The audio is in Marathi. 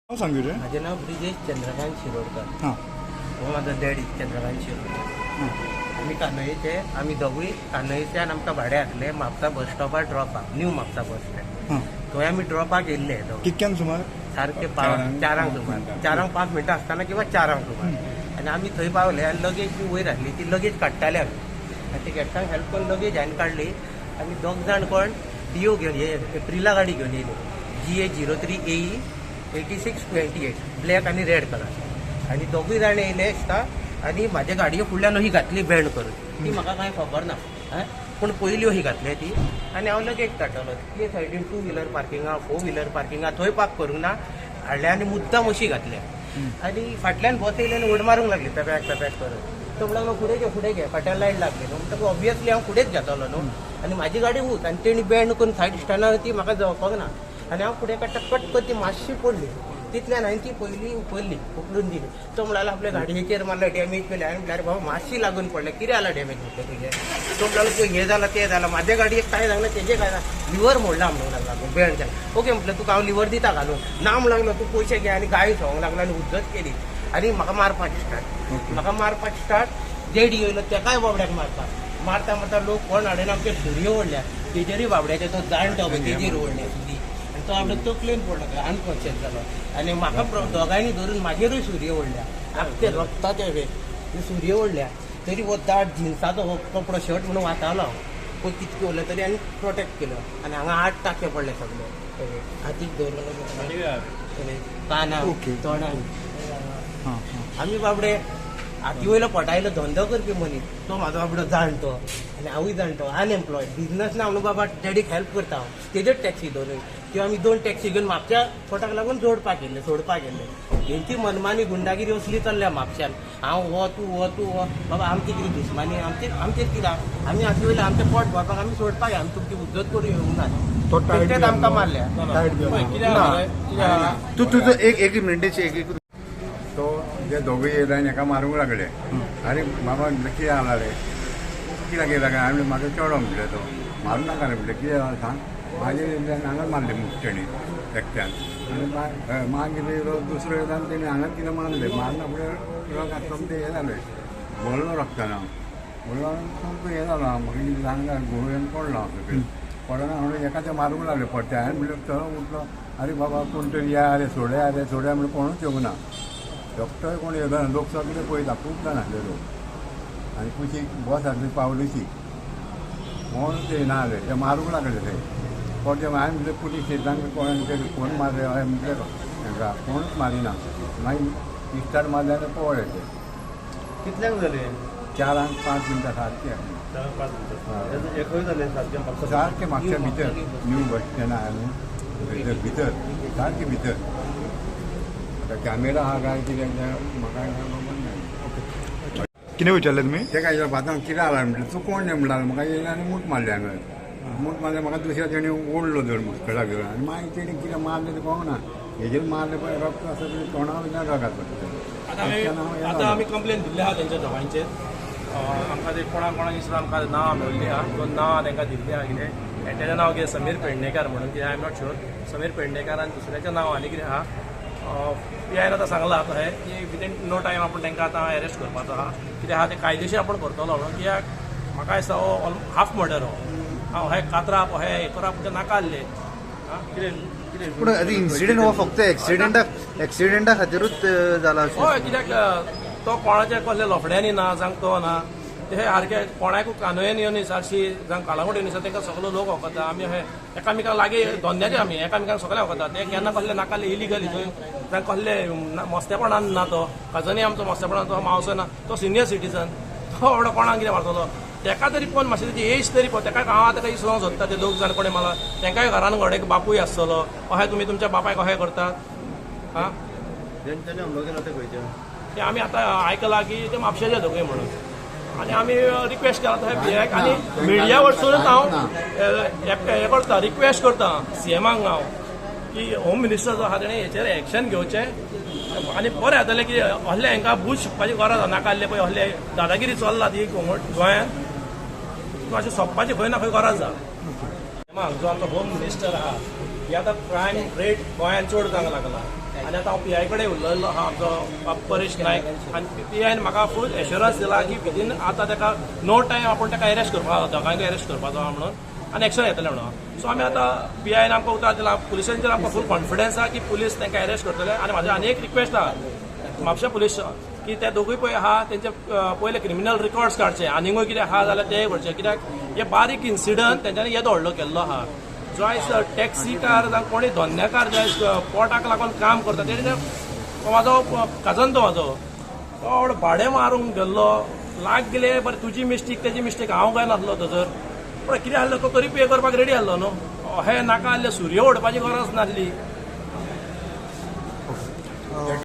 सांगू रे. माझे नाव ब्रिजेश चंद्रकांत शिरोडकर. हां हो माझा डॅडी चंद्रकांत शिरोडकर. आम्ही कान्होईचे आम्ही दोगूय कान्होईच्यान आमकां भाडे हाडले म्हापसा बस स्टॉपार ड्रॉपाक न्यू म्हापसा बस स्टँड. हां थंय आमी ड्रॉपाक येयल्ले कितक्यान सुमार सारखे 4 सुमार 4-5 मिनटां आसतना किंवा 4 सुमार. आनी आमी थंय पावले आनी लगेज बी वयर आसली ती लगेज काडटाले आमी आनी ती गेटांक हेल्प करून लगेज हांवें काडली आनी दोग जाण कोण डिओ घेवन एप्रिला गाडी घेवन येयली GA03AE 8628 ब्लॅक आनी रेड कलर. आनी दोगूय जाण येयले दिसता आनी म्हाज्या गाडये फुडल्यान अशी घातली बँड करून. ती म्हाका कांय खबर ना पूण पयली अशी घातली ती आनी हांव लगेज काडटलो. ते सायडीन 2 व्हिलर पार्किंगा 4 व्हिलर पार्किंगा थंय पार्क करूंक ना हाडले आनी मुद्दाम अशी घातल्या. आनी फाटल्यान बस येयली आनी उड मारूंक लागली पेपॅक करून. तो म्हणून हांव फुडें घे फाटल्यान लायट लागली न्हू म्हणटकूच ऑब्वियसली हांव फुडेंच घेतलो न्हू आनी म्हाजी गाडी वूत आनी तेणी बँड करून सायड स्टँडार ती म्हाका जवपाक ना आनी हांव फुडें काडटा कट ती मातशी पडली. तितल्यान हांवें ती पयली उखलून दिली. तो म्हणलो आपल्या गाडयेचेर मारलो डॅमेज केले. हांवें म्हटल्यार बाबा मातशी लागून पडलें कितें जालां डॅमेज म्हटलें तुजें. तो म्हणलो हें जालां तें जालां म्हाज्या गाडयेक काय जालें तेजें काय ना लिवर मोडला म्हणूंक लागला बँड जालें. ओके म्हटलं तुका हांव लिवर दिता घालून ना म्हणूंक लागलो तूं पयशे घे आनी गाडी सवंक लागलो आनी उद्दत केली आनी म्हाका मारपाची स्टार्ट जेडी येयलो तेकाय बाबड्याक मारता लोक कोण हाडून आमचे सुरयो ओडल्या तेजेरूय बाबड्याचे तो जाणटो तेजेर ओडल्या सुरी आनी तो आपलो तकलेन पडलो अनकॉन्शियस जालो आनी म्हाका दोगांयनी धरून म्हाजेरूय सुरयो ओडल्या आख्खे रक्ताचे वे सुरयो ओडल्या. तरी हो दाट जिन्साचो हो कपडो शर्ट म्हणून वातावलो पूण कितके उरले तरी आनी प्रोटेक्ट केलो आनी हांगा 8 टाके पडले सगळे हातीक दवरलो काना तोंडाक. आमी बाबडे हाती वयलो पटायलो धंदो करपी मनीस तो म्हाजो बाबडो जाणटो आनी हांवूय जाणटो अनएम्प्लॉयड बिजनस ना म्हणून बाबा डॅडीक हेल्प करता हांव तेजेच टॅक्सी धरून. त्यो आमी 2 टॅक्सी घेवन म्हापशा फोटाक लागून सोडपाक गेल्ले. हेंची मनमानी गुंडागिरी असली चल्ल्या म्हापशान. हांव हो तूं बाबा आमची कितें दुश्मनी आमचेर कित्याक आमी हाती वयले आमचें पोट भरपाक आमी सोडपाक या आमी तुमची उद्दत करून येवंक ना तेच आमकां मारल्या. तू तुझं एक मिनिटाची तो जे दोघे येयले आनी एका मारूंक लागले. अरे बाबा म्हटलं कितें जाला रे कित्याक गेला काय हांवें म्हाका चेडो म्हटलें तो मारूं नाका रे म्हटलें कितें जाला सांग. म्हाजे हांगा मारले मुख्यणी एकट्यान आनी मागीर दुसरो येता आनी तेणी हांगा कितें मारले मारना फुडें रग आसता तें हें जालें भरलो रक्तान हांव सामको हें जालो हांव म्हाका कितें सांगता गोळ्यान पडलो हांव सकयल पडना हांवें एकाचें मारूंक लागलें पडटे हांवें म्हटलें तो उठलो आरे बाबा कोण तरी या रे सोड्या म्हण कोणूच येवंक ना. डॉक्टर कोण येयलो ना लोक सगळे पळयता खूब जाण आसले लोक आनी कुशीक बस आसली पावलीशी कोण ते ना जालें ते मारूंक लागले थंय पडटे हांवें म्हटलें पुलीस स्टेशनाक कोण मारले हांवें म्हटलें तांकां कोणूच मारिना. मागीर इस्टार मारले आनी पळय ते कितल्यांक जाले 4-5 मिनटां सारके सारके म्हापशा भितर न्यू बस स्टँड आहा न्हू भितर सारके भितर. कॅमेरा हा काय कितें म्हाका खबर ना. कितें विचारलें तुमी ते काय भातांक कितें जाला म्हटलें तूं कोण म्हणला म्हाका येयलें आनी मूठ मारले हांगा मूठ मारले म्हाका दुसऱ्या तेणी ओडलो धर मुस्कळा घेवन आनी मागीर तेणी कितें मारलें तें कळना हेजेर मारलें पळय रक्त आसा तरी तोंडा वयल्यान रगात पडटा. आतां आमी कंप्लेन दिल्ली आहा तेंच्या दोगांयचेर. आमकां ते कोणाक दिसता आमकां नांव मेळिल्लीं आहा 2 नांवां तांकां दिल्लीं आहा कितें तेजें नांव कितें समीर पेडणेकार म्हणून कितें I am not sure. Sameer Pednekar आनी दुसऱ्याचें नांव आनी कितें आहा पीआयन आतां सांगलां कशें की विदीन नो टायम आपूण तांकां आतां एरेस्ट करपाचो आहा कित्याक आहा तें कायदेशीर आपूण करतलो म्हणून कित्याक म्हाका दिसता हो हाफ मर्डर हो हांव हे कातराप हे करप तें नाका आसलें कितें पूण इन्सिडेंट हो फक्त एक्सिडेंटा खातीरूच जाला हय कित्याक तो कोणाच्या कसल्या लफड्यांनी ना जावं तो ना हे सारके कोणाकूय कानोयेन येवन सारशी जावं काळांगूट येवन तांकां सगळो लोक वखता आमी हे एकामेकांक लागीं धंद्याचे आमी एकामेकांक सगळे वखता ते केन्ना कसले नाकाले इलिगली थंय जावं कसले मस्तेपणान ना तो काजनी आमचो मस्तेपणान तो मावसो ना तो सिनियर सिटीजन तो बाबडो कोणाक कितें मारतलो तेका तरी पळोवन मातशें तेजी एज तरी पळय तेका हांव ताका इसवोंक सोदता ते दोग जाण कोणें मला तेंकाय घरान व्हड एक बापूय आसतलो अशें तुमी तुमच्या बापायक अशें करतात हां जेंच्यानी हमलो केलो ते खंयचे ते आमी आतां आयकलां की ते म्हापशेचे दोगूय म्हणून आनी आमी रिक्वेस्ट केला थंय बियाक आनी मिडिया वरसूनच हांव हें करता रिक्वेस्ट करता सीएमाक हांव की होम मिनिस्टर जो आहा तेणें हेचेर एक्शन घेवचें आनी बरें जातलें की असले हांकां बूज शिकपाची गरज नाका आसलें पळय असले दादागिरी चल्ला ती गोंयांत मातशें सोंपपाची खंय ना खंय गरज आहा. जो आमचो होम मिनिस्टर आहा ही आतां क्रायम रेट गोंयांत चड जावंक लागला आनी आतां हांव PI कडेन उलयल्लो आहा आमचो परेश नायक आनी PIन म्हाका फूल एश्युरन्स दिला की विदीन आतां ताका नो टायम आपूण ताका अरेस्ट करपाक दोगांयकूय अरेस्ट करपाचो आहा म्हणून आनी एक्शन येतलें म्हणून. सो आमी आतां PIन आमकां उतर दिला, पुलिसांचेर आमकां फूल कॉन्फिडन्स आहा की पुलीस तांकां अरेस्ट करतले. आनी म्हाजी आनी एक रिक्वेस्ट आहा म्हापशा पुलीस की ते दोगूय पळय आहा तेंचे पयले क्रिमिनल रिकॉर्ड्स काडचे, आनीकूय कितें आहा जाल्यार ते करचे, कित्याक हे बारीक इन्सिडंट तेंच्यांनी येदो व्हडलो केल्लो आहा. जो आयज टॅक्सीकार जावं कोणी धोन्याकार जे आयज पोटाक लागून काम करता तेणे म्हाजो कजन तो म्हाजो तो भाडें मारूंक गेल्लो, लाग गेले बरें तुजी मिस्टेक तेजी मिस्टेक हांव काय नासलो थंयसर, पण कितें आहलो तो तरी पे करपाक रेडी आहलो न्हू. हे नाका आहले सुर्य ओडपाची गरज नासली.